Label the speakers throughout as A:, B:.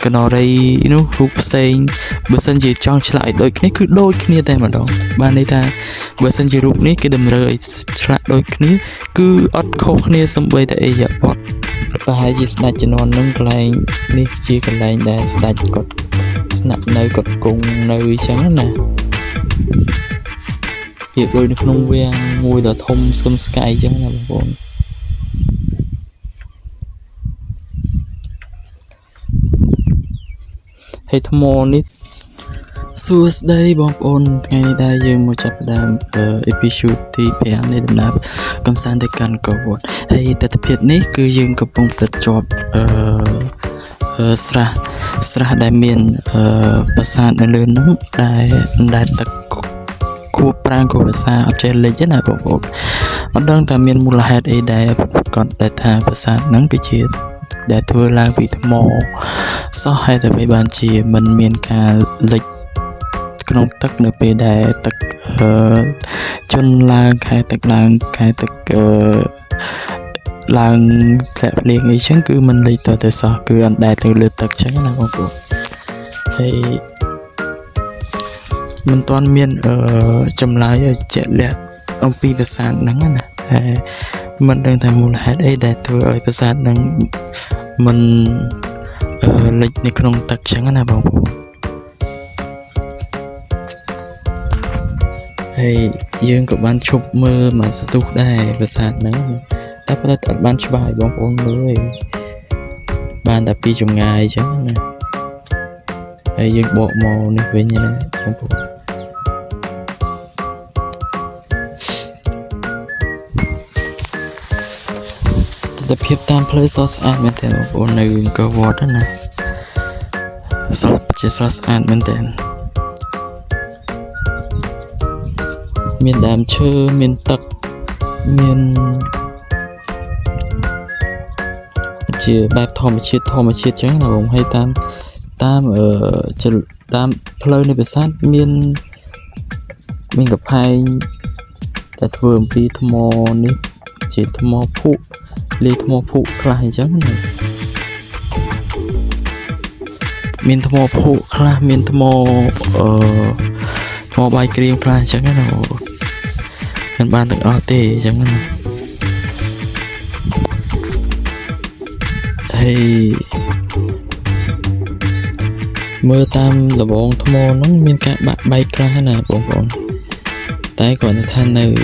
A: cái nó đây nó rụp sen bữa sân gì cho lại đôi cái cứ đôi kia tay mà đó ban đây ta bữa sân gì rụp ní cái đầm rơi lại đôi kia cứ ớt khô kia xong bây tại giờ bọt và hai gì đặt cho nó nâng lại ní chỉ còn lại để đặt cột snap nơi cột cùng nơi trắng nè việc đôi nó không quen ngồi là thông xâm sky trắng là bọn hay thầm mò nít suốt đây bọn ôn ngày đây dương một chập đàm episode thì bé này đầm nạp cầm san để can cầu vượt hay tại tập hiện nít cứ dương cầm bông tập job sra đại miền pasan lớn nóng đại tắc khu prang của pasan ở trên lên rất là bộ bộ ở đang tại miền mùa hè đây đại còn đại thà pasan nắng bị chia để thưa là vị thầm mò sau hai tại vậy bàn chỉ mình miền cả lịch trong tắc được về để tắc chân lang khai tắc làng lẹp liền ấy chẳng cứ mình lấy tờ tờ sọ cứ ăn đại từ lượt tắc chẳng là con của thì mình toàn miền ở chầm lái ở chạy lẹ ông pi và sàn nắng nè mình đang thành một hết đây để thừa ở và sàn nắng mình lịch này không tắc chẳng là bảo hay dương của ban chụp mơ mà sụt đây và sàn nắng ta có thể ban chụp bài bóng ôn mới ban tập đi trong ngày chứ nè hay dương bộ màu này về như này không phục tập hiệp tam play sauce ad mình tên bộ này có vót đó nè sauce ad mình tên miền đàm chơ miền tắc miền chỉ bài thò mà chia chẳng là vùng hay tam ở tam play này bị sát miền mình gặp hai tại vườn đi thăm mò ní chỉ thăm mò phụ li thăm mò phụ khai chẳng này miền thăm mò phụ khai miền thăm mò mò bài cream khai chẳng cái nào gần ban được ở tê chẳng này hay mưa tam là bọn thăm mò nó miền cả bạn bay khai này bọn tay còn than nơi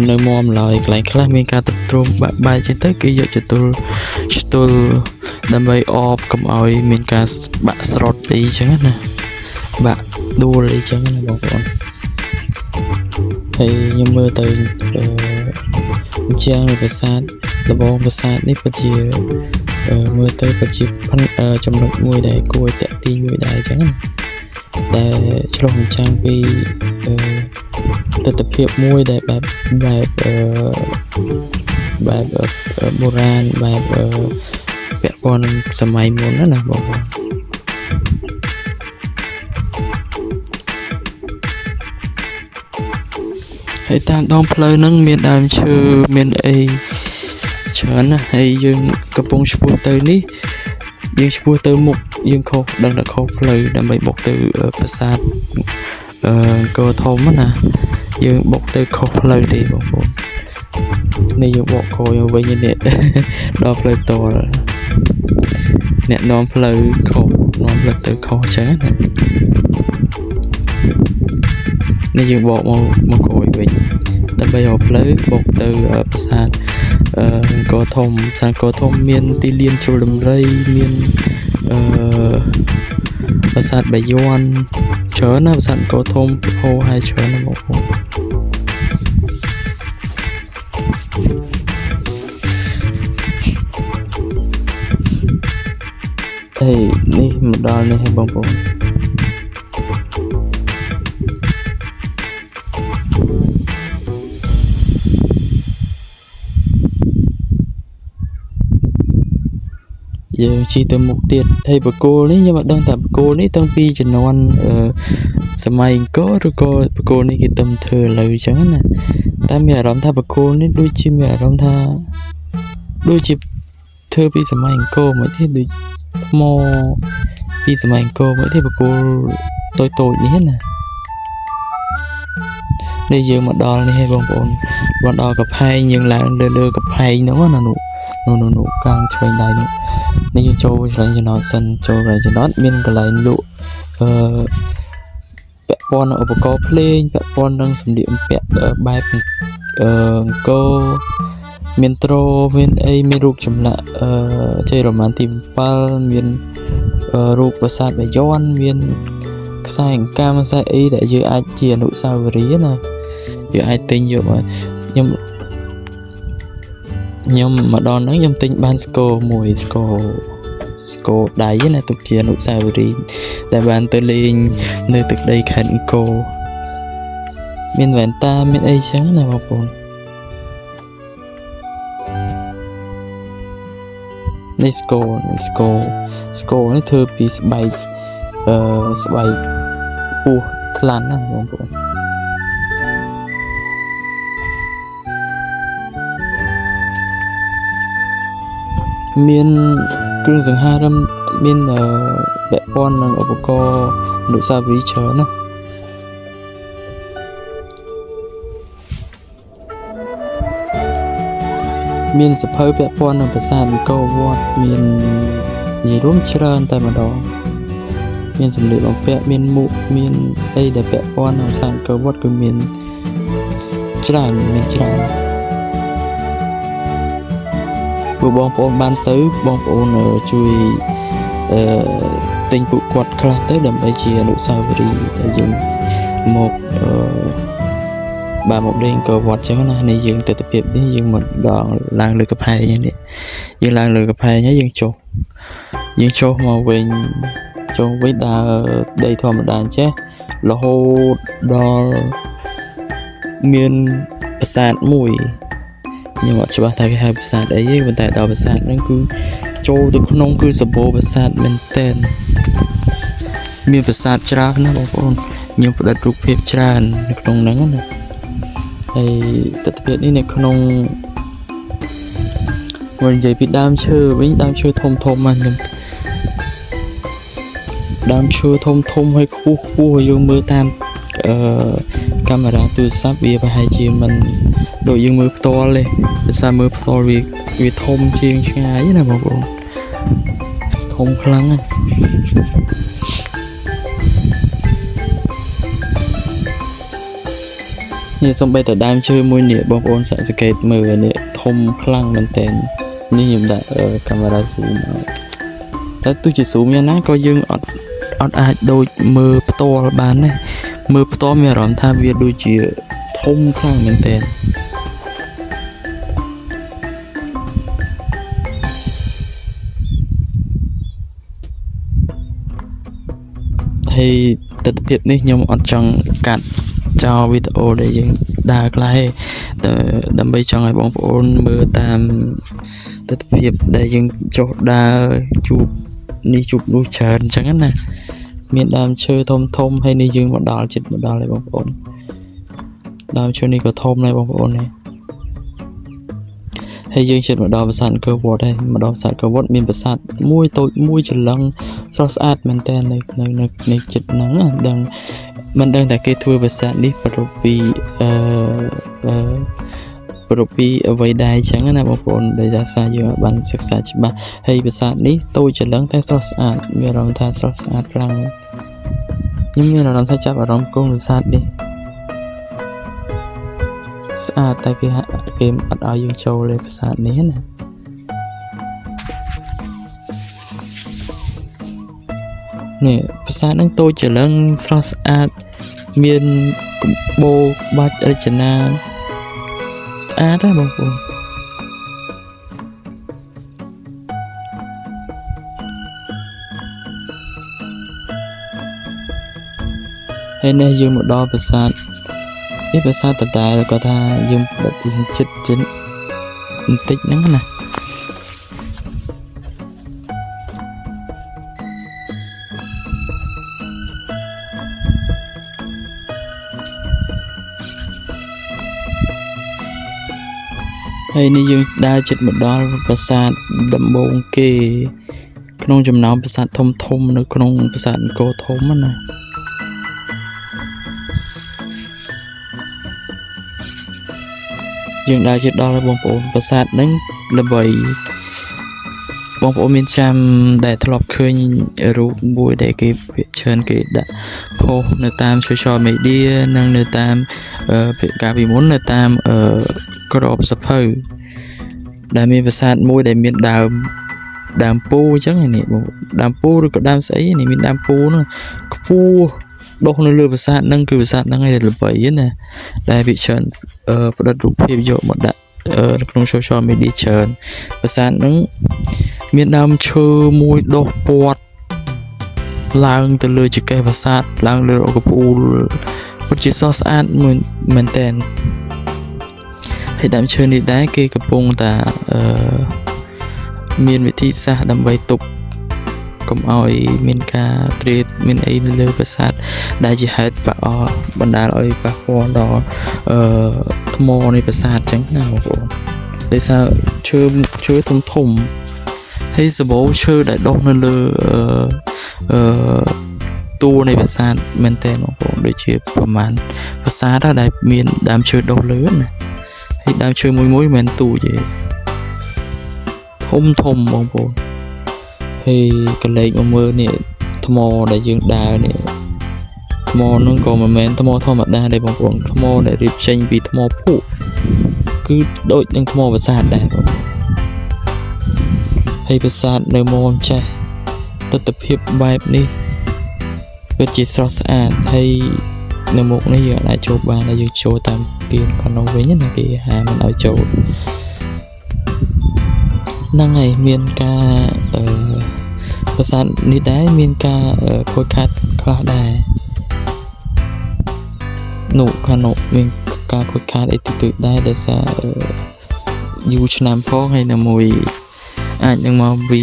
A: nơi mom lại lại khác miền cả tập trung bạn bay trên tới kia giờ tôi đâm bay off cầm oi miền cả bạn sọt đi chẳng nè bạn đua đi chẳng là bọn thì nhưng mưa từ trang này phải sát là bọn phải sát đi phải chia mưa tới phải chia phân trong một ngôi để côi tẹt ti ngôi đại chẳng để cho lòng trang bị tập hiệp môi để bài bồ ran bài vẽ con sầm mày muốn đó là bộ hãy tạm đong play nâng miền đàm chư miền a chán hay dương cặp bông sport tới ní dương sport tới một dương khô đang là khô play đam bay bọc từ passat cơ thôm á nè dương bọc từ khô play thì bọc này dương bọc khô như vậy như nè đo play to nè non play khô non play từ khô chán nè này dương bọc màu khô vậy đam bay học lấy bọc từ passat có thôm sang có thôm miền tây liên châu đầm rây miền passat bảy yuan chớ nó sẵn có thôm hô hai chớ nó một hô thì ní một đo này hay bông bông giờ chỉ từ một tiệt hay bà cô đấy nhưng mà đang tập cô đấy tăng pi cho nó ăn sớm mai có rồi cô này cái tâm thừa lời chẳng nè ta mẹ làm tha bà cô đấy đôi chim mẹ làm tha đôi chim thưa vìសម័យអង្គរមិនទេដូចថ្មពីសម័យអង្គរមិនទេបកគោលតូចនេះណានេះយើងមកដល់នេះហើយបងប្អូនមកដល់កផែងយើងឡើងលើកផែងហ្នឹងណានោះកាំងឆ្វេងដៃនោះនេះយើងចូលកន្លែងចំណតសិនចូលកន្លែងចំណតមានកន្លែងលក់ពាក់ព័ន្ធនឹងឧបករណ៍ភ្លេងពាក់ព័ន្ធនឹងសម្លៀកបំពាក់បែបអង្គរមានត្រូមានអីមានរូបចម្លាក់ជ័យរ៉ូម៉ានទី7មានរូបប្រាសាទបាយ័នមានខ្សែអង្កាមខ្សែអីដែលយើងអាចជាអនុស្សាវរីយ៍ណាយើងអាចទិញយកមកខ្ញុំមកដល់ហ្នឹងខ្ញុំទិញបានស្គរមួយស្គរដៃណាទុកជាអនុស្សាវរីយ៍ដែលបានទៅលេងនៅទឹកដីខេត្តអង្គរមានវ៉ែនតាមានអីចឹងណាបងប្អូននេះស្គរនេះធ្វើពីស្បែកពស់ថ្លាន់ណាបងប្អូនមានគ្រឿងសង្ហារឹមមានពាក់ព័ន្ធនឹងឧបករណ៍អនុស្សាវរីយ៍ច្រើនណាមានសភៅពាក់ព័ន្ធនឹងប្រាសាទអង្គរវត្តមាននិយាយរួមច្រើនតែម្ដងមានសម្លៀកបំពាក់មានមុខមានអីដែលពាក់ព័ន្ធនឹងប្រាសាទអង្គរវត្តគឺមានច្រើនព្រោះបងប្អូនបានទៅបងប្អូនជួយទិញពួកគាត់ខ្លះទៅដើម្បីជាអនុស្សាវរីយ៍ដែលយើងមកបានមកលេងអង្គរវត្តចឹងណានេះយើងទស្សនវិជ្ជានេះយើងមកដល់ឡើងលើកផែងនេះយើងឡើងលើកផែងហើយយើងចុះមកវិញដើរដីធម្មតាអញ្ចេះរហូតដល់មានប្រាសាទមួយខ្ញុំអត់ច្បាស់ថាគេហៅប្រាសាទអីទេប៉ុន្តែដល់ប្រាសាទហ្នឹងគឺចូលទៅក្នុងគឺសម្បូរប្រាសាទមែនទែនមានប្រាសាទច្រើនណាស់បងប្អូនខ្ញុំផ្ដិតរូបភាពច្រើននៅក្នុងហ្នឹងណាហើយទស្សនវិជ្ជានេះនៅក្នុងមកនិយាយពីដើមឈើវិញដើមឈើធំណាស់ខ្ញុំដើមឈើធំហើយខ្ពស់យើងមើលតាមកាមេរ៉ាទូរស័ព្ទវាប្រហែលជាមិនដូចយើងមើលផ្ទាល់ទេដោយសារមើលផ្ទាល់វាធំជាងឆ្ងាយណាបងប្អូនធំខ្លាំងណាស់នេះសំបីតែដើមឈើមួយនេះបងប្អូនសាកសង្កេតមើលនេះធំខ្លាំងមែនតើនេះខ្ញុំដាក់កាមេរ៉ា zoom មកតែទោះជា zoom យ៉ាងណាក៏យើងអត់អាចដូចមើលផ្ទាល់បានដែរមើលផ្ទាល់មានអារម្មណ៍ថាវាដូចជាធំខ្លាំងមែនតើហើយទស្សនវិជ្ជានេះខ្ញុំអត់ចង់កាត់ចោលវីដេអូដែលយើងដើរខ្លះទេដើម្បីចង់ឲ្យបងប្អូនមើលតាមទស្សនវិជ្ជាដែលយើងចុះដើរជួបនោះច្រើនអញ្ចឹងណាមានដើមឈើធំហើយនេះយើងមកដល់ចិត្តមកដល់ហើយបងប្អូនដើមឈើនេះក៏ធំដែរបងប្អូននេះហើយយើងចិត្តមកដល់ប្រាសាទអង្គរវត្តហើយមកដល់ប្រាសាទអង្គរវត្តមានប្រាសាទមួយតូចមួយច្រឡឹងស្រស់ស្អាតមែនតើនៅចិត្តហ្នឹងមិនដឹងតែគេធ្វើប្រាសាទនេះប្រពីអ្វីដែរអញ្ចឹងណាបងប្អូនដោយសារយើងបានសិក្សាច្បាស់ហើយប្រាសាទនេះតូចច្រឡឹងតែស្រស់ស្អាតមានអារម្មណ៍ថាស្រស់ស្អាតខ្លាំងខ្ញុំមានអារម្មណ៍ថាចាប់អារម្មណ៍កូនប្រាសាទនេះស្អាតតែគេអត់ឲ្យយើងចូលលេប្រាសាទនេះណានេះប្រាសាទហ្នឹងតូចច្រឡឹងស្រស់ស្អាតមានបូបាច់រចនាស្អាតណាបងប្អូនហើយនេះយើងមកដល់ប្រាសាទប្រាសាទដដែលក៏ថាយើងផ្ដិតចិត្តបន្តិចហ្នឹងណា ហើយនេះយើងដើរចិត្តមកដល់ប្រាសាទដំបងគេក្នុងចំណោមប្រាសាទធំនៅក្នុងប្រាសាទអង្គរធំណាយើងដើរចិត្តដល់ហើយបងប្អូនប្រាសាទហ្នឹងល្បីបងប្អូនមានចាំដែលធ្លាប់ឃើញរូបមួយដែលគេច្រើនគេដាក់ផុសនៅតាម social media និងនៅតាមការពីមុននៅតាមក្របសភៅដែលមានប្រាសាទមួយដែលមានដើមពូអញ្ចឹងនេះដើមពូឬក៏ដើមស្អីនេះមានដើមពូនោះខ្ពស់ដុះនៅលើប្រាសាទហ្នឹងគឺប្រាសាទហ្នឹងឯងល្បីណាដែលវាច្រើនផ្ដិតរូបភាពយកមកដាក់នៅក្នុង social media ច្រើនប្រាសាទហ្នឹងមានដើមឈើមួយដុះព័ទ្ធឡើងទៅលើចកេះប្រាសាទឡើងលើកពូលពិតជាស្រស់ស្អាតមែនតើហើយដើមឈើនេះដែរគេកំពុងតែមានវិធីសាស្ត្រដើម្បីទប់កុំឲ្យមានការត្រៀតមានអីនៅលើប្រាសាទដែលជាហេតុបណ្ដាលឲ្យប៉ះពាល់ដល់ថ្មនៃប្រាសាទអញ្ចឹងណាបងប្អូនដោយសារឈើធំហើយសបោឈើដែលដុះនៅលើតួនៃប្រាសាទមែនតើបងប្អូនដូចជាប្រមាណប្រាសាទដែលមានដើមឈើដុះលើណាហើយដើមឈើមួយមិនមែនទូទេធំបងប្អូនហើយកលេចមកមើលនេះថ្មដែលយើងដើរនេះថ្មហ្នឹងក៏មិនមែនថ្មធម្មតាដែរបងប្អូនថ្មដែលរៀបចេញពីថ្មភក់គឺដូចនឹងថ្មប្រាសាទដែរបងប្អូនហើយប្រាសាទនៅមុំចេះទិដ្ឋភាពបែបនេះពិតជាស្រស់ស្អាតហើយនៅមុខនេះយើងអាចចូលបានហើយយើងចូលតាមពីខាងនោះវិញណាគេហាមិនឲ្យចូលហ្នឹងហើយមានការប្រាសាទនេះដែរមានការខូចខាតខ្លះដែរនោះខាងនោះមានការខូចខាតអីតិចតួចដែរដោយសារយូរឆ្នាំផងហើយនៅមួយអាចនឹងមកពី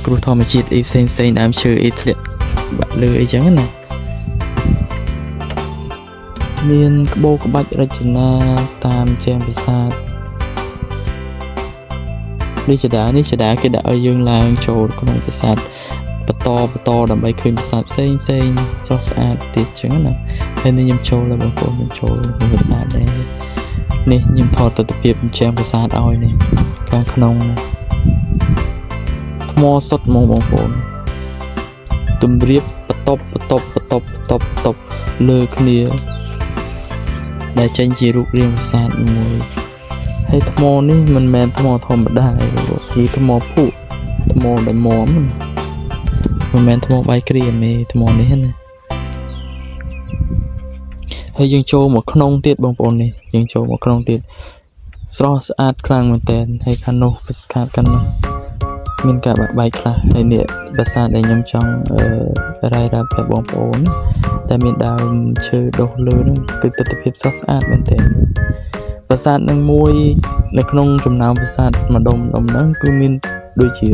A: គ្រោះធម្មជាតិអីផ្សេងដើមឈើអីធ្លាក់បាក់លើអីចឹងណាមានក្បូរក្បាច់រចនាតាមជើងប្រាសាទនេះចដាគេដាក់ឲ្យយើងឡើងចូលក្នុងប្រាសាទបន្តដើម្បីឃើញប្រាសាទផ្សេងស្រស់ស្អាតទៀតចឹងណាហើយនេះខ្ញុំចូលហើយបងប្អូនខ្ញុំចូលក្នុងប្រាសាទដែរនេះខ្ញុំថតទស្សនភាពជើងប្រាសាទឲ្យនេះខាងក្នុងថ្មសុទ្ធមកបងប្អូនទម្រាបបន្ទប់លើគ្នាដែលចេញជារូបរាងប្រាសាទមួយហើយថ្មនេះមិនមែនថ្មធម្មតាទេគឺថ្មភក់ថ្មដែលមមមិនមែនថ្មបាយក្រៀមទេថ្មនេះណាហើយយើងចូលមកក្នុងទៀតបងប្អូននេះយើងចូលមកក្នុងទៀតស្រស់ស្អាតខ្លាំងមែនតើហើយខាងនោះពិស្ខាតខាងនោះមានការបាក់បែកខ្លះហើយនេះភាសាដែលខ្ញុំចង់រាយរាប់ប្រាប់បងប្អូនតែមានដើមឈើដុះលើនោះគឺទិដ្ឋភាពស្រស់ស្អាតមែនតើប្រាសាទនឹងមួយនៅក្នុងចំណោមប្រាសាទម្ដុំហ្នឹងគឺមានដូចជា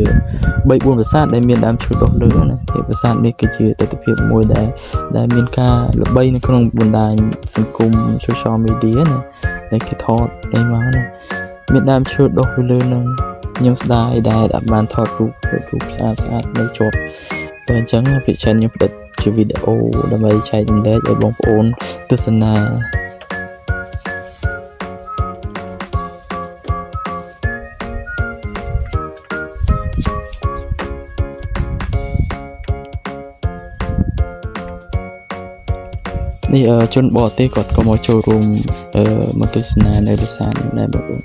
A: 3-4 ប្រាសាទដែលមានដើមឈើដុះលើណាហើយប្រាសាទនេះគឺជាទិដ្ឋភាពមួយដែលមានការល្បីនៅក្នុងបណ្ដាញសង្គម social media ណាដែលគេថតអីមកណាមានដើមឈើដុះលើនឹងខ្ញុំស្ដាយដែលអត់បានថតរូបស្អាតនៅជាប់បើអញ្ចឹងភាគច្រើនខ្ញុំផ្ដិតជាវីដេអូដើម្បីចែករំលែកឲ្យបងប្អូនទស្សនានេះជនបរទេសគាត់ក៏មកចូលរួមមកទស្សនានៅប្រាសាទនេះដែរបងប្អូន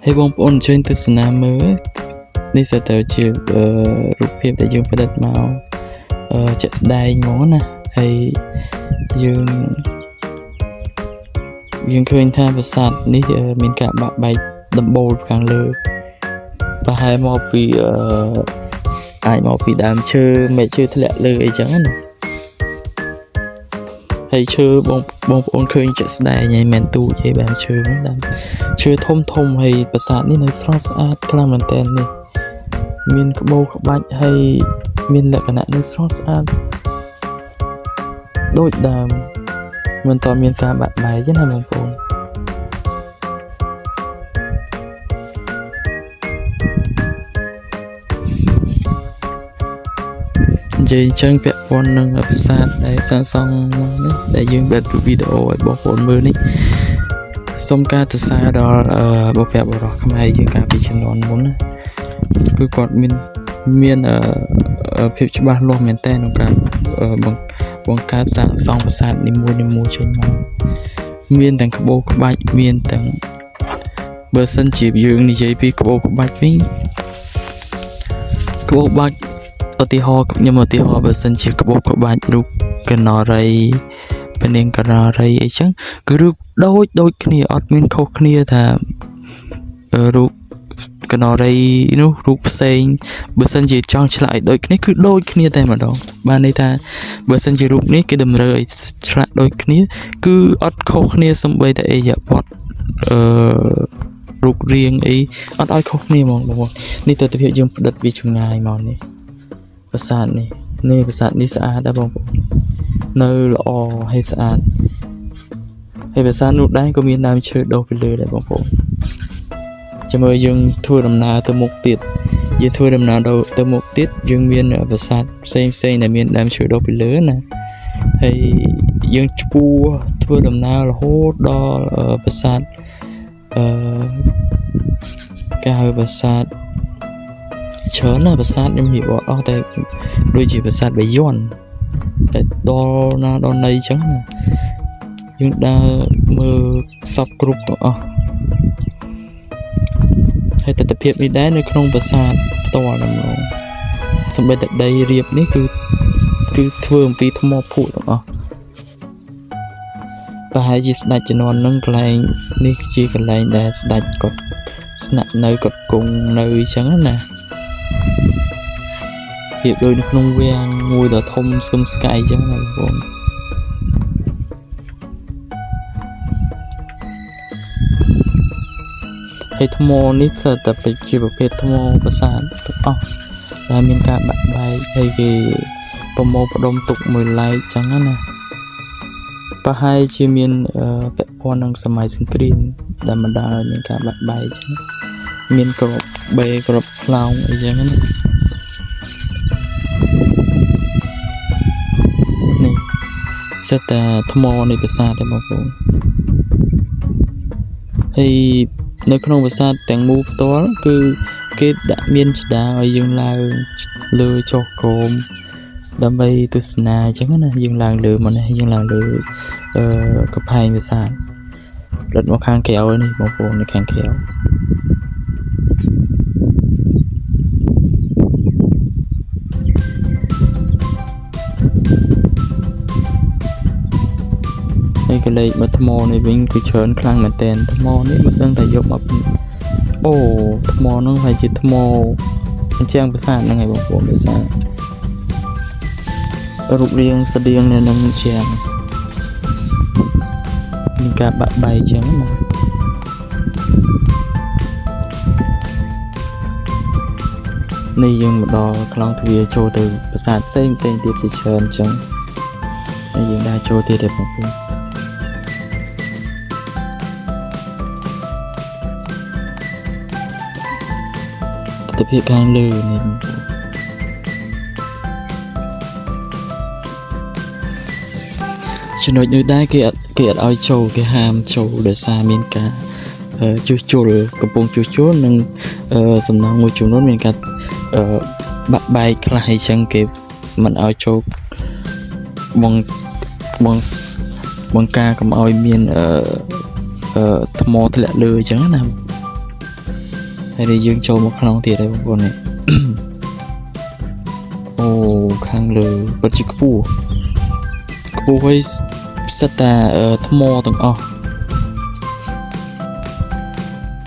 A: ហើយបងប្អូនអញ្ជើញទស្សនាមើលនេះsẽទៅជារូបភាពដែលយើងផ្ដិតមកជាក់ស្ដែងហ្មងណាហើយយើងឃើញថាប្រាសាទនេះមានការបាក់បែកដំបូលខាងលើប្រហែលមកពីអាចមកពីដើមឈើមែកឈើធ្លាក់លើអីចឹងណាហើយឈើបងប្អូនឃើញជាក់ស្ដែងហើយមិនទូចទេបែបឈើហ្នឹងដើមឈើធំហើយប្រាសាទនេះនៅស្រស់ស្អាតខ្លាំងមែនតើនេះមានក្បូរក្បាច់ហើយមានលក្ខណៈនៅស្រស់ស្អាតដូចដើមមិនតមានការបាក់បែកទេណាបងប្អូន chơi chân vẽ con nâng ở sát đây sang xong để dương bật video ở bộ phận mưa ní xong ca từ xa đó bộ vẽ bộ đó không ai dương ca bị chân đòn muốn cứ còn miên ở phía trước ban luôn miền tây nó cả bằng cá sang xong và sát đi mua trên nó miên tầng các bộ các bạch miên tầng bờ sân chỉ dương đi dây pi các bộ các bạch với các bộ bạch ở tí ho nhưng mà tí ho bờ sân chỉ các bộ các bạch rút cái nọ đây bên em cái nọ đây ấy chẳng cứ rút đôi kia admin khâu kia thà rút cái nọ đây nó rút sen bờ sân chỉ chọn lại đôi kia cứ đôi kia đây mà đó ban đây thà bờ sân chỉ rút ní cái đầm rơi lại đôi kia cứ ad khâu kia xong bây tại giờ bọt rút riêng ấy ad khâu kia mà ní từ tập hiện dương đặt vị chung ngày mà nàyภาษานี่ภาษานี่สะอาดได้บ่ผมเนอละอให้สะอาดให้ภาษานุได้ก็มีน้ำเชิดดอกไปเลยได้บ่ผมจะมายังทั่วดำนาตะมกติดยังทั่วดำนาดตะมกติดยังมีภาษาเซ็งๆในมีน้ำเชิดดอกไปเลยนะให้ยังชัวทั่วดำนาละโหดดอภาษากาภาษาเชิญนะภาษาเนี่ยมีบอกแต่โดยจีภาษาใบย้อนแต่ดอในจังนะยังได้มือสับกรุบต่อให้แต่เพียบไม่ได้ในขนมภาษาตัวนั่นเองสมัยแต่ใดเรียบนี่คือเพิ่มปีทมอผูต่อไปหาจีสได้จะนอนนั่งไกลนี่จีกันไกลได้สได้กดสนับเนยกดกุ้งเนยจังนะเพียบโดยในขนมเวียงมวยดอทมสมสกายจังนะผมให้ทมอนี่จะแต่เป็นจีบประเภททมอภาษาต่อและมีการบัดใบให้กี่ประโมประดมตุกมือไล่จังนะปะให้จีมีนแปะพอนังสมัยสังกรีนแต่มาได้มีการบัดใบจังมีนกรอบใบกรอบฟลาวอะไรจังนั้นนี่เสแต่ทมอในภาษาได้บอกผมให้ในขนมภาษาแตงมูตัวคือเกดดะเมียนจะดาวยังลางเลือโจโกมดำไปตุสนาจังนะยังลางเลือมันยังลางเลือกระเพายภาษาหลดมาข้างแก้วนี่บอกผมในข้างแก้วในก็เลยมาทมอในวิ่งคือเชิญครั้งเหมือนเต้นทมอนี่มันตั้งแต่ยกมาโอ้ทมอน้องไฟจิตทมอมันเชียงภาษายังไงบอกผมภาษารูปเรียงเสดียงเนี่ยน้องเชียงมีการบะใบเชียงมาในยังมาดอคลองทวีโจtừภาษาเส้นเตียบเชิญจังในยังได้โจเตียบบอกผมแต่เพียงการลือเนี่ยฉันนึกได้เกี่ยเอาโชว์เกี่ยหามโชว์เดซาเมนกาจู่กระโปรงจู่นั่งสำนักมวยจู่นั้นเมนกาบะใบคลายช่างเก็บมันเอาโชว์บางกากับเอาเมียนทมอทะเลเลยจังนะให้ได้ยืงโชว์มาครั้งที่ได้บางคนเนี่ยโอ้ข้างเลยปัจจุบันกูไว้สตาทมอต่างอ๋อ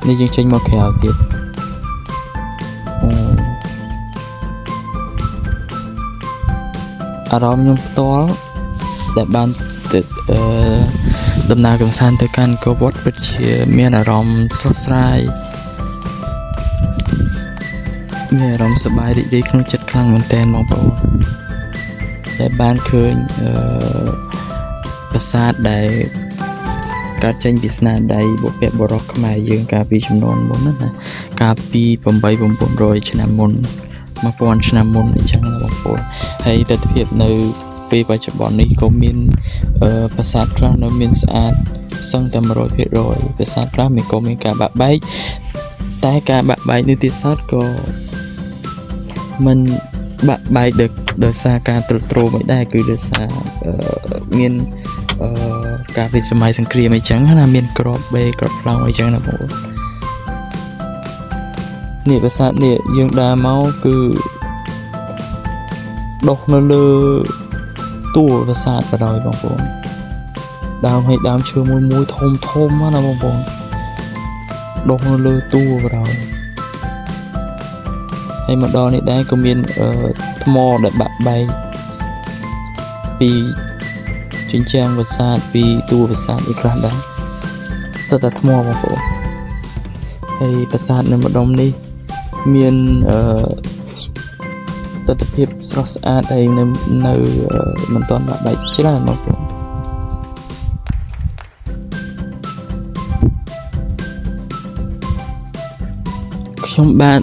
A: นี่ยังใช้มาแขวติดอารมณ์ยังตัวแต่บ้านติดดำนากำสันแต่การก็วัดเป็นเชียมีอารมณ์สดใสมีอารมณ์สบายดีขนมจัดครั้งเหมือนแตนมองเปล่าแต่บ้านเคยภาษาใดการใช้พิษณาใดบทแบบบล็อกมายืงการปีจำนวนบนนั้นนะการปีปมใบบนโรยชนะมน មកពាន់ឆ្នាំមុនអញ្ចឹងណាបងប្អូនហើយទស្សនភាពនៅពេលបច្ចុប្បន្ននេះក៏មានប្រាសាទខ្លះនៅមានស្អាតសឹងតែ 100% ប្រាសាទខ្លះក៏មានការបាក់បែកតែការបាក់បែកនេះទៀតសោតក៏មិនបាក់បែកដោយសារការទ្រុឌទ្រោមមិនដែរគឺដោយសារមានការវិសម័យសង្គ្រាមអីចឹងណាមានក្របបេក្របខ្លោងអីចឹងណាបងប្អូននេះប្រាសាទនេះយើងដើរមកគឺដុះនៅលើតួប្រាសាទបដ ாய் បងប្អូនដើមឈើមួយធំណាបងប្អូនដុះនៅលើតួបដ ாய் ហើយមកដល់នេះដែរក៏មានថ្មដែលបាក់បែកពីជញ្ជាំងប្រាសាទពីតួប្រាសាទអីខ្លះដែរសិតតែថ្មបងប្អូនហើយប្រាសាទនៅម្ដុំនេះមានទស្សនភាពស្រស់ស្អាតហើយនៅមិនទាន់បាក់បែកច្រើនបងប្អូនខ្ញុំបាទ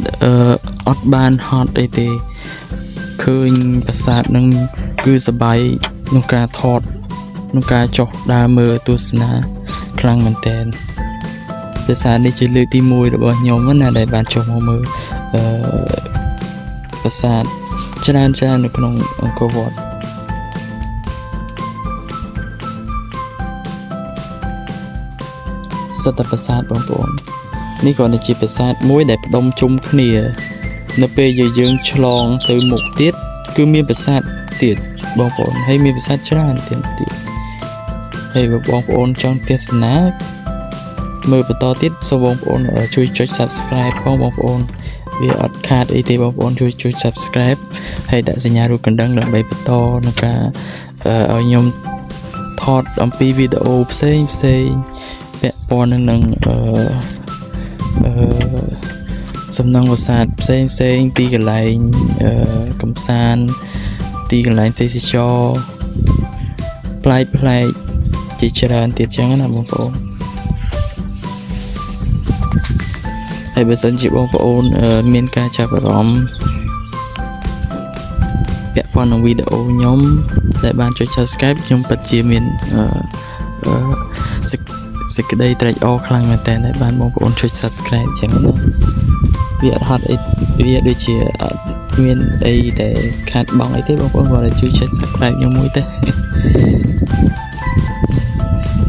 A: អត់បានហត់អីទេឃើញប្រាសាទនឹងគឺសប្បាយក្នុងការថតក្នុងការចុះដើរមើលទស្សនាខ្លាំងមែនតើប្រាសាទនេះជាលើកទី1របស់ខ្ញុំណាដែលបានចុះមកមើលប្រាសាទច្រើននៅក្នុងអង្គរវត្តសិតតែប្រាសាទបងប្អូននេះក៏ជាប្រាសាទមួយដែលផ្ដុំជុំគ្នានៅពេលយើងឆ្លងទៅមុខទៀតគឺមានប្រាសាទទៀតបងប្អូនហើយមានប្រាសាទច្រើនទៀតហើយបងប្អូនចង់ទស្សនាមើលបន្តទៀតសូមបងប្អូនជួយចុច Subscribe ផងបងប្អូនវាអត់ខាតអីទេបងប្អូនជួយចុច Subscribe ហើយដាក់សញ្ញារូបកណ្ដឹងដើម្បីបន្តក្នុងការឲ្យខ្ញុំថតអំពីវីដេអូផ្សេងពាក់ព័ន្ធនឹងសំណង់ប្រាសាទផ្សេងទីកន្លែងកំសាន្តទីកន្លែងទេសចរប្លែកជាច្រើនទៀតចឹងណាបងប្អូនហើយបើសិនជាបងប្អូនមានការចាប់អារម្មណ៍ពាក់ព័ន្ធនឹងវីដេអូខ្ញុំដែលបានចុច Subscribe ខ្ញុំពិតជាមានសេចក្តីត្រេកអរខ្លាំងមែនតើដែលបានបងប្អូនចុច Subscribe ចឹងណាវាអត់ហត់អីវាដូចជាអត់មានអីដែលខាតបង់អីទេបងប្អូនគាត់តែជួយចុច Subscribe ខ្ញុំមួយទេ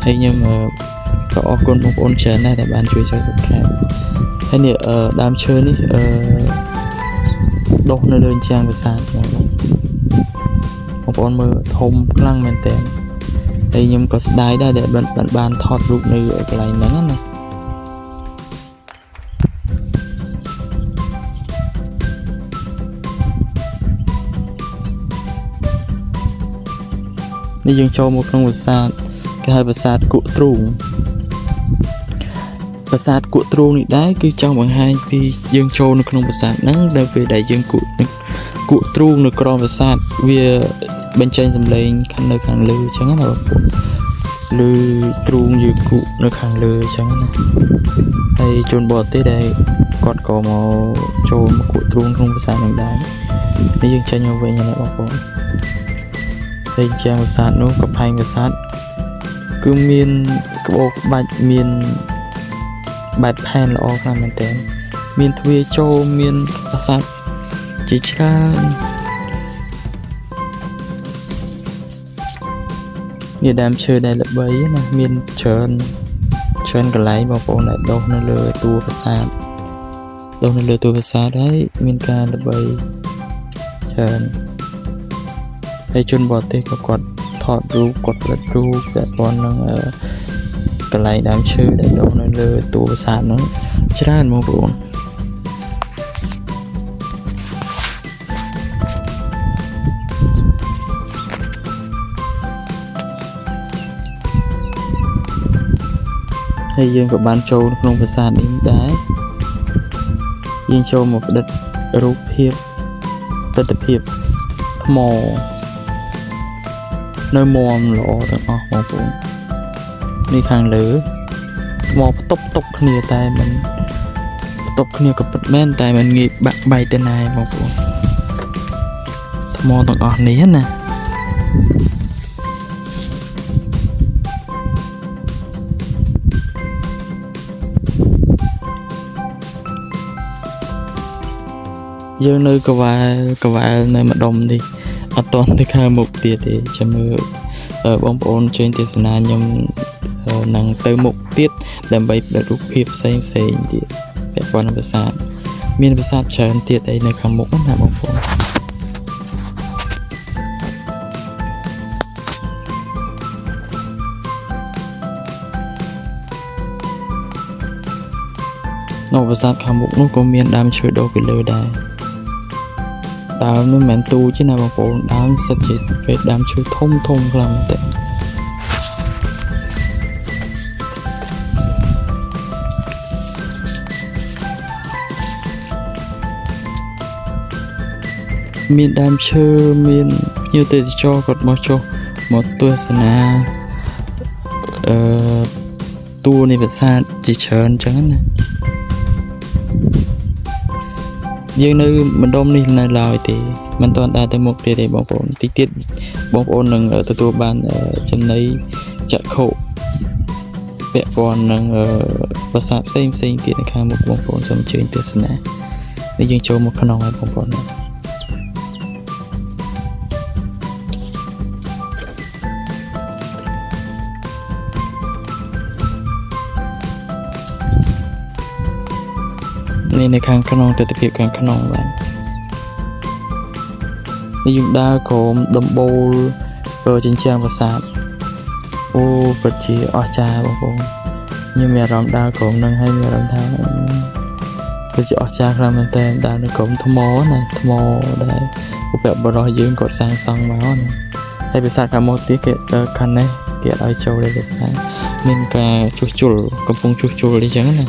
A: ហើយខ្ញុំក៏អរគុណបងប្អូនច្រើនដែរដែលបានជួយចុច Subscribe ហើយនេះដើមឈើនេះដុះនៅលើជាងប្រាសាទបងប្អូនមើលធំខ្លាំងមែនតើហើយខ្ញុំក៏ស្ដាយដែរដែលបានថតរូបនៅកន្លែងហ្នឹងណានេះយើងចូលមកក្នុងប្រាសាទគេហៅប្រាសាទគក់ទ្រូងប្រាសាទគក់ទ្រូងនេះដែរគឺចង់បង្ហាញពីយើងចូលនៅក្នុងប្រាសាទហ្នឹងនៅពេលដែលយើងគក់ទ្រូងនៅក្រោមប្រាសាទវាបញ្ចេញសំឡេងនៅខាងលើអញ្ចឹងណាបងប្អូនឬទ្រូងយើងគក់នៅខាងលើអញ្ចឹងណាហើយជនបរទេសដែលគាត់ក៏មកចូលមកគក់ទ្រូងក្នុងប្រាសាទហ្នឹងដែរនេះយើងចេញមកវិញណាបងប្អូនហើយជាងប្រាសាទនោះកំផែងប្រាសាទគឺមានក្បូរក្បាច់មានបែបផែនល្អខ្លាំងមែនទែនមានទ្វារចូលមានប្រាសាទជាច្រើននេះដើមឈើដែលល្បីណាមានច្រើនកន្លែងបងប្អូនដែលដុះនៅលើតួប្រាសាទហើយមានការល្បីច្រើនហើយជនបរទេសក៏គាត់ថតរូបគាត់ផលិតរូបពាក់ព័ន្ធនឹងកន្លែងដើមឈើដែលដុះនៅលើតួប្រាសាទហ្នឹងច្រើនបងប្អូនហើយយើងក៏បានចូលក្នុងប្រាសាទនេះដែរយើងចូលមកផ្ដិតរូបភាពទស្សនភាពថ្មនៅមមល្អទាំងអស់បងប្អូននេះខាងលើថ្មផ្ទុកគ្នាតែมันផ្ទុកគ្នាក៏ពិតមែនតែมันងាយបាក់បែកទៅណាបងប្អូន ថ្មទាំងអស់នេះណាយើងនៅកវ៉ែលនៅម្ដុំនេះអត់តន់ទៅខាងមុខទៀតទេចាំមើលបងប្អូនជួយទេសនាខ្ញុំនឹងទៅមុខទៀតដើម្បីផ្ដល់រូបភាពផ្សេងទៀតពាក់ព័ន្ធនឹងប្រាសាទមានប្រាសាទច្រើនទៀតអីនៅខាងមុខណាបងប្អូននៅប្រាសាទខាងមុខនោះក៏មានដើមឈើដុះពីលើដែរដើមនោះមិនមែនទូទេណាបងប្អូនដើមសិតជាពេលដើមឈើធំខ្លាំងមែនទេមានដើមឈើមានភ្ញៀវទេសចរគាត់មកចុះមកទស្សនាតួនៃប្រាសាទជាច្រើនអញ្ចឹងណាយើងនៅម្ដុំនេះនៅឡើយទេមិនទាន់ដើរទៅមុខទៀតទេបងប្អូនតិចទៀតបងប្អូននឹងទទួលបានចំណីចក្ខុពាក់ព័ន្ធនឹងប្រាសាទផ្សេងទៀតនៅខាងមុខបងប្អូនសូមអញ្ជើញទស្សនានេះយើងចូលមកក្នុងហើយបងប្អូននេះនៅខាងក្នុងទិដ្ឋភាពខាងក្នុងបាទនេះយើងដើរក្រោមដំបូលចិញ្ចាំងប្រាសាទអូពិតជាអស្ចារ្យបងប្អូនខ្ញុំមានអារម្មណ៍ដើរក្រោមនឹងហើយមានអារម្មណ៍ថាពិតជាអស្ចារ្យខ្លាំងមែនតើដើរនៅក្រោមថ្មណាថ្មដែលឧបបរោះយើងគាត់សាងសង់មកណាហើយប្រាសាទខាងមុខទៀតគេខាងនេះគេឲ្យចូលលេខប្រាសាទមានការជួសជុលកំពុងជួសជុលអីចឹងណា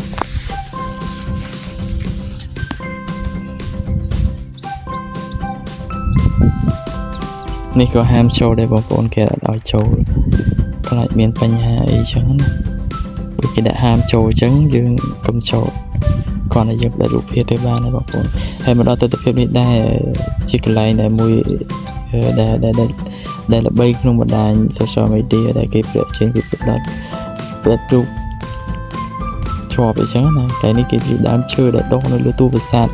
A: នេះក៏ហាមចូលដែរបងប្អូនគេអត់ឲ្យចូលខ្លាចមានបញ្ហាអីចឹងណាដូចគេដាក់ហាមចូលចឹងយើងកុំចូលគ្រាន់តែយើងដាក់រូបភាពទៅបានណាបងប្អូនហើយមកដល់ទិដ្ឋភាពនេះដែរជាកន្លែងដែលមួយដែលល្បីក្នុងបណ្ដាញ social media ដែលគេប្រជែងពីផ្ដាច់រូបជាប់អីចឹងណាតែនេះគេជាដើមឈើដែលដុះនៅលើតួប្រាសាទ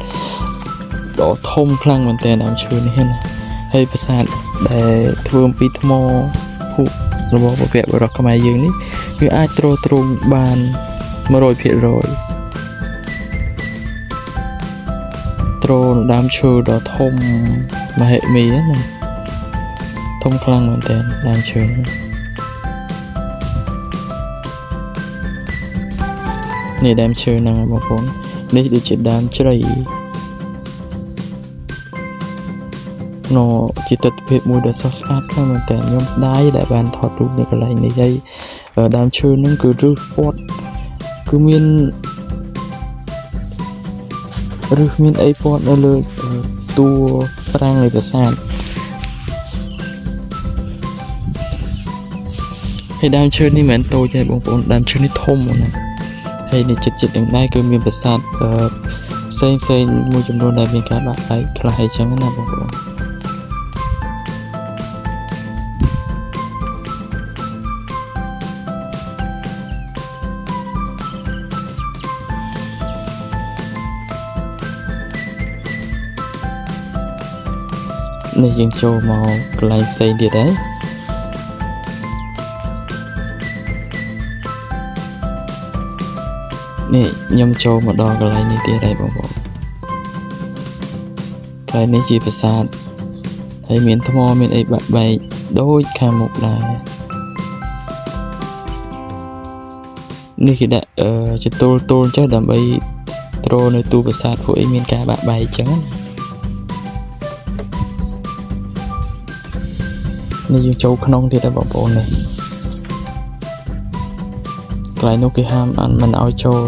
A: ដ៏ធំខ្លាំងមែនតើដើមឈើនេះណាហើយប្រាសាទដែលធ្វើអំពីថ្មភក់របស់បុព្វបុរសខ្មែរយើងនេះវាអាចទ្រទ្រង់បាន 100% ទ្រនៅដើមឈើដ៏ធំមហិមាណាធំខ្លាំងមែនតើដើមឈើនេះដើមឈើហ្នឹងបងប្អូននេះដូចជាដើមជ្រៃនៅជាទិដ្ឋភាពមួយដ៏ស្រស់ស្អាតខ្លាំងមែនតើខ្ញុំស្ដាយដែលបានថតរូបនៅកន្លែងនេះហើយដើមឈើហ្នឹងគឺឫសព័ទ្ធគឺមានឫសមានអីព័ទ្ធនៅលើតួប្រាង្គនៃប្រាសាទហើយដើមឈើនេះមិនមែនតូចទេបងប្អូនដើមឈើនេះធំណាស់ហើយនៅចិត្តទាំងដែរគឺមានប្រាសាទផ្សេងមួយចំនួនដែលមានការបាក់បែកខ្លះអីចឹងណាបងប្អូននេះយើងចូលមកកន្លែងផ្សេងទៀតហើយនេះខ្ញុំចូលមកដល់កន្លែងនេះទៀតហើយបងប្អូនកន្លែងនេះជាប្រាសាទហើយមានថ្មមានអីបាក់បែកដូចខាងមុខដែរនេះគេដាក់ជាទល់ចេះដើម្បីទ្រនៅទូប្រាសាទពួកអីមានការបាក់បែកអញ្ចឹងនេះយើងចូលក្នុងទៀតហើយបងប្អូននេះកន្លែងនោះគេហាមមិនឲ្យចូល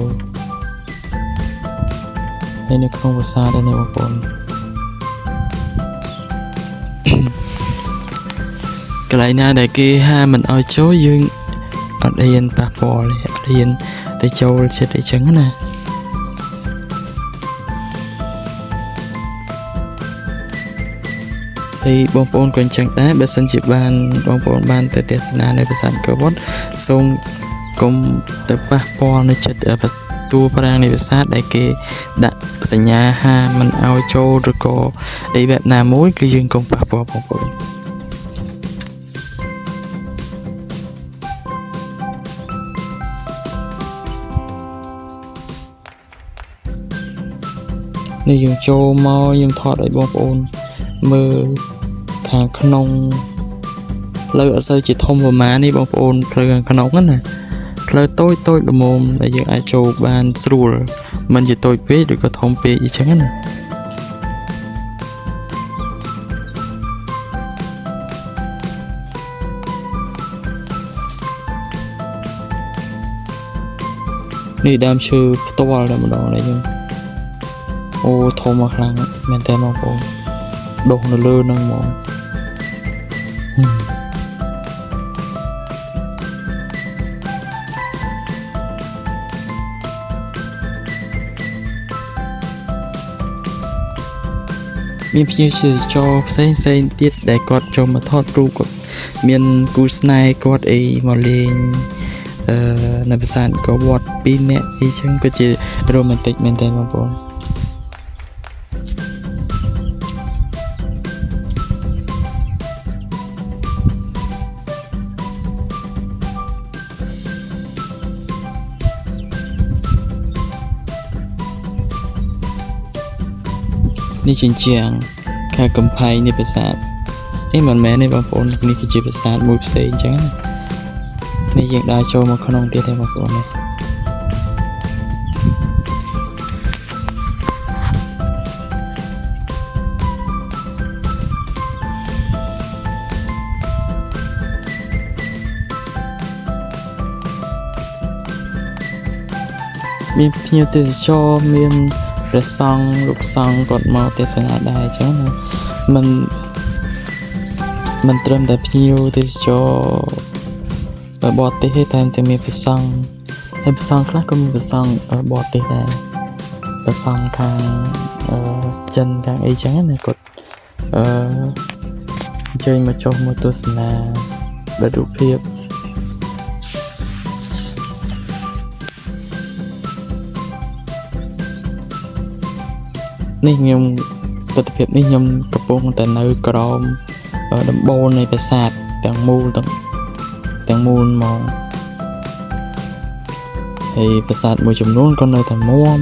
A: ហើយនៅក្នុងប្រាសាទនេះបងប្អូនកន្លែងណាដែលគេហាមមិនឲ្យចូលយើងអត់ហ៊ានប៉ះពាល់ទេអត់ហ៊ានទៅចូលចិត្តអីចឹងណា ហើយបងប្អូនក៏អញ្ចឹងដែរបើសិនជាបានបងប្អូនបានទៅទស្សនានៅប្រាសាទអង្គរវត្តសូមកុំទៅប៉ះពាល់នៅចិត្តតួប្រាង្គនៃប្រាសាទដែលគេដាក់សញ្ញាហាមមិនឲ្យចូលឬក៏អីបែបណាមួយគឺយើងកុំប៉ះពាល់បងប្អូននេះយើងចូលមកយើងថតឲ្យបងប្អូនមើលខាងក្នុងផ្លូវអត់សូវជាធំប្រហែលនេះបងប្អូនផ្លូវខាងក្នុងហ្នឹងណាផ្លូវតូចល្មមដែលយើងអាចចូលបានស្រួលមិនជាតូចពេកឬក៏ធំពេកអញ្ចឹងណានេះដើមឈើផ្ទាល់តែម្ដងនេះយើងអូធំមកខ្លាំងមែនតើបងប្អូនដុះនៅលើហ្នឹងហ្មងមានភ្ញៀវទេសចរផ្សេងទៀតដែលគាត់ចូលមកថតរូបគាត់មានគូស្នេហ៍គាត់អីមកលេងនៅប្រាសាទអង្គរវត្ត2នាក់អីចឹងក៏ជារ៉ូមែនទិកមែនតើបងប្អូននេះជញ្ជាំងខាងកំផែងនៃប្រាសាទមិនមែនទេបងប្អូននេះគឺជាប្រាសាទមួយផ្សេងអញ្ចឹងនេះយើងដើរចូលមកក្នុងទៀតទេបងប្អូនមានភ្ញៀវទេសចរមានព្រះសង្ឃលោកសង្ឃគាត់មកទេសនាដែរអញ្ចឹងណាមិនត្រឹមតែភ្ញៀវទេសចរបរទេសទេតែមានព្រះសង្ឃហើយព្រះសង្ឃខ្លះក៏មានព្រះសង្ឃបរទេសដែរព្រះសង្ឃខាងចិនខាងអីចឹងណាគាត់អញ្ជើញមកចុះមកទស្សនាដោយរូបភាពនេះខ្ញុំទស្សនភាពនេះខ្ញុំកំពុងតែនៅក្រោមដំបូលនៃប្រាសាទទាំងមូលហ្មងហើយប្រាសាទមួយចំនួនក៏នៅតែមាំ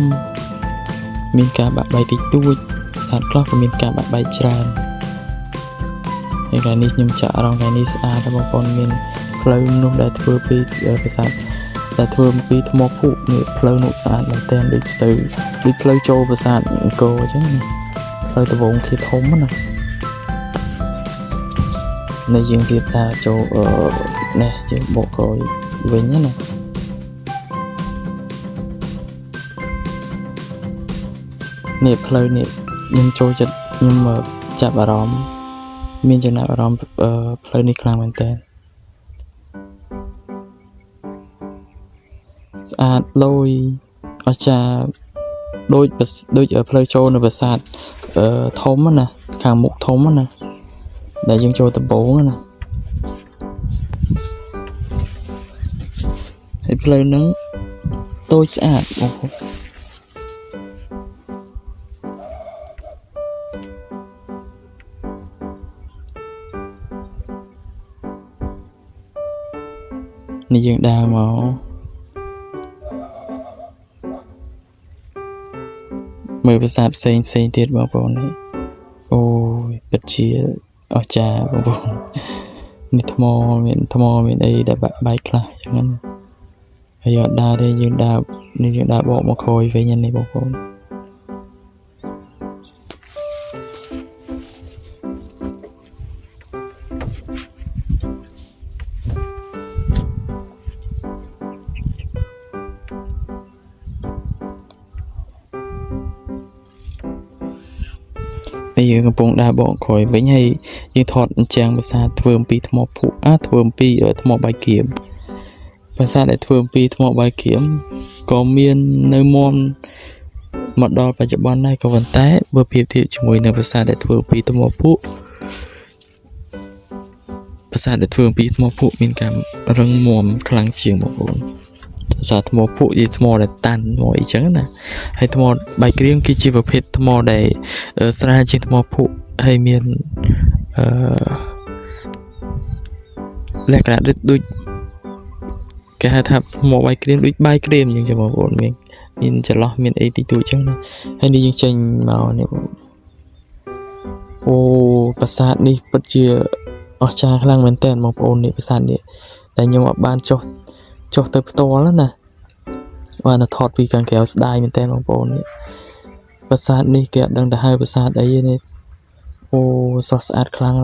A: មានការបាក់បែកតិចតួចប្រាសាទខ្លះក៏មានការបាក់បែកច្រើនហើយថ្ងៃនេះខ្ញុំចាក់អារម្មណ៍ថ្ងៃនេះស្អាតបងប្អូនមានផ្លូវនោះដែលធ្វើពីប្រាសាទដែលធ្វើពីថ្មភក់នេះផ្លូវនោះស្អាតមែនទែនដូចផ្លូវចូលប្រាសាទអង្គរអញ្ចឹងណាផ្លូវត្បូងខៀធំណានេះយើងទៀតដើរចូលនេះយើងបកក្រោយវិញណានេះផ្លូវនេះខ្ញុំចូលចិត្តខ្ញុំចាប់អារម្មណ៍មានចំណាប់អារម្មណ៍ផ្លូវនេះខ្លាំងមែនតើស្អាតលយអស្ចារ្យដូចផ្លូវចូលនៅប្រាសាទធំណាខាងមុខធំណាដែលយើងចូលដំបូងណាហើយផ្លូវហ្នឹងតូចស្អាតបងប្អូននេះយើងដើរមកមើលប្រាសាទផ្សេងទៀតបងប្អូននេះអូយពិតជាអស្ចារ្យបងប្អូននេះថ្មមានអីដែលបាក់បែកខ្លះអញ្ចឹងណាហើយអត់ដើរទេយើងដើរបកមកក្រោយវិញនេះបងប្អូនយើងកំពុងដើរបកក្រោយវិញហើយយើងថតអញ្ចឹងប្រាសាទធ្វើអំពីថ្មភក់ធ្វើអំពីថ្មបាយក្រៀមប្រាសាទដែលធ្វើអំពីថ្មបាយក្រៀមក៏មាននៅមាំមកដល់បច្ចុប្បន្នដែរក៏ប៉ុន្តែបើប្រៀបធៀបជាមួយនឹងប្រាសាទដែលធ្វើអំពីថ្មភក់ ប្រាសាទដែលធ្វើអំពីថ្មភក់មានការរឹងមាំខ្លាំងជាងបងប្អូនប្រាសាទថ្មភក់ជាថ្មដែលតាន់មកអីចឹងណាហើយថ្មបាយក្រៀមគឺជាប្រភេទថ្មដែលស្រាលជាងថ្មភក់ហើយមានលក្ខណៈដូចគេហៅថាថ្មបាយក្រៀមដូចបាយក្រៀមអញ្ចឹងបងប្អូនមានចន្លោះមានអីតិចតួចអញ្ចឹងណាហើយនេះយើងចេញមកនេះអូប្រាសាទនេះពិតជាអស្ចារ្យខ្លាំងមែនតើបងប្អូននេះប្រាសាទនេះតែខ្ញុំអត់បានចុះទៅផ្ទាល់ណាបានថតពីខាងក្រៅស្ដាយមែនតើបងប្អូននេះប្រាសាទនេះគេអត់ដឹងទៅហៅប្រាសាទអីទេអូស្រស់ស្អាតខ្លាំង